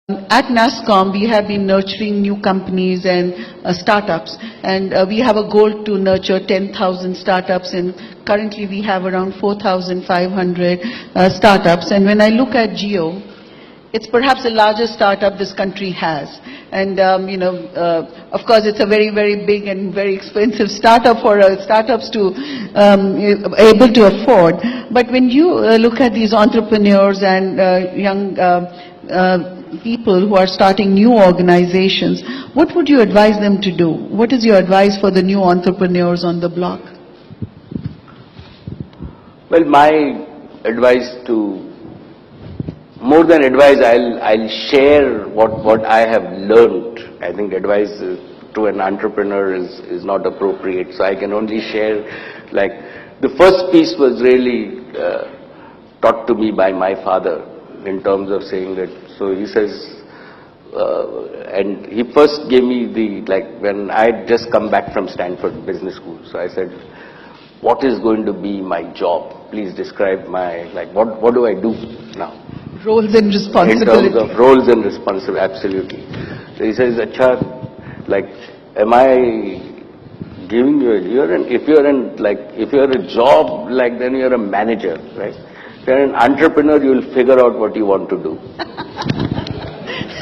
At NASSCOM, we have been nurturing new companies and startups, and we have a goal to nurture 10,000 startups, and currently we have around 4,500 startups. And when I look at Geo, it's perhaps the largest startup this country has. And, of course, it's a very, very big and very expensive startup for startups to able to afford. But when you look at these entrepreneurs and young people who are starting new organizations, what would you advise them to do? What is your advice for the new entrepreneurs on the block? Well, my advice to, more than advice, I'll share what I have learned. I think advice to an entrepreneur is not appropriate, so I can only share, like, the first piece was really taught to me by my father, in terms of saying that, so he says, and he first gave me when I had just come back from Stanford Business School, so I said, what is going to be my job? Please describe my, what do I do now? Roles and responsibilities. In terms of roles and responsibility, absolutely. So he says, Acha, am I giving you if you're a job, then you're a manager, right? If you're an entrepreneur, you'll figure out what you want to do.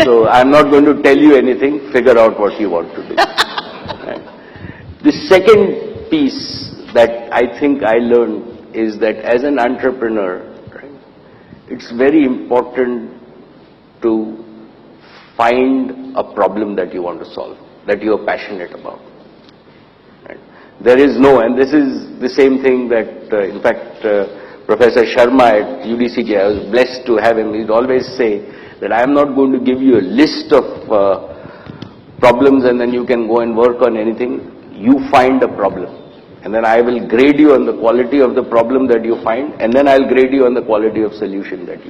So I'm not going to tell you anything, figure out what you want to do. Right? The second piece that I think I learned is that as an entrepreneur, right, it's very important to find a problem that you want to solve, that you are passionate about. Right? There is no, and this is the same thing that, in fact, Professor Sharma at UDCJ, I was blessed to have him. He'd always say that I am not going to give you a list of problems and then you can go and work on anything. You find a problem, and then I will grade you on the quality of the problem that you find, and then I'll grade you on the quality of solution that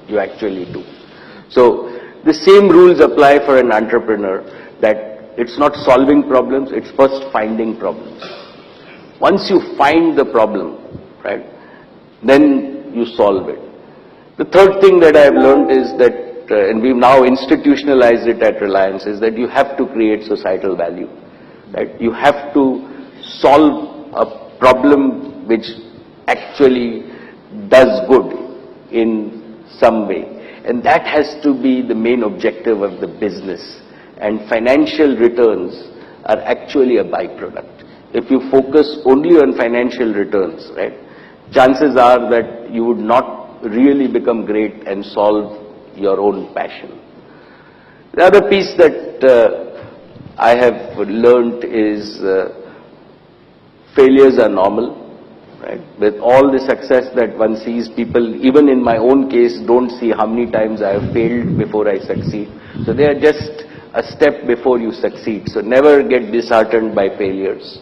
you actually do. So the same rules apply for an entrepreneur, that it's not solving problems, it's first finding problems. Once you find the problem, right, then you solve it. The third thing that I have learned is that, and we've now institutionalized it at Reliance, is that you have to create societal value. Right? You have to solve a problem which actually does good in some way. And that has to be the main objective of the business. And financial returns are actually a byproduct. If you focus only on financial returns, right, chances are that you would not really become great and solve your own passion. The other piece that I have learned is failures are normal. Right? With all the success that one sees, people, even in my own case, don't see how many times I have failed before I succeed. So they are just a step before you succeed. So never get disheartened by failures.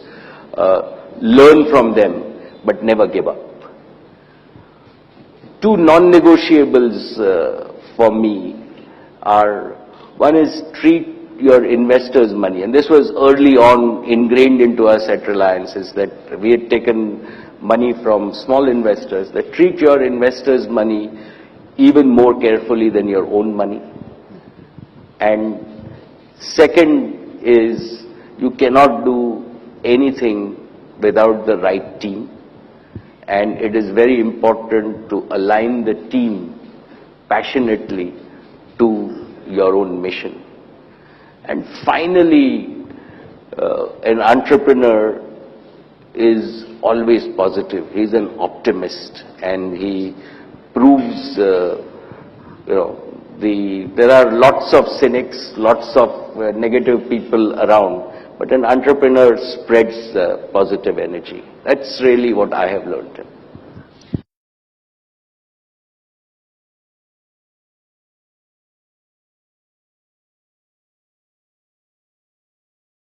Learn from them, but never give up. Two non-negotiables for me are, one is treat your investors' money, and this was early on ingrained into us at Reliance, is that we had taken money from small investors, that treat your investors' money even more carefully than your own money. And second is, you cannot do anything without the right team. And it is very important to align the team passionately to your own mission. And finally, an entrepreneur is always positive. He's an optimist, and he proves, there are lots of cynics, lots of negative people around, but an entrepreneur spreads positive energy. That's really what I have learned.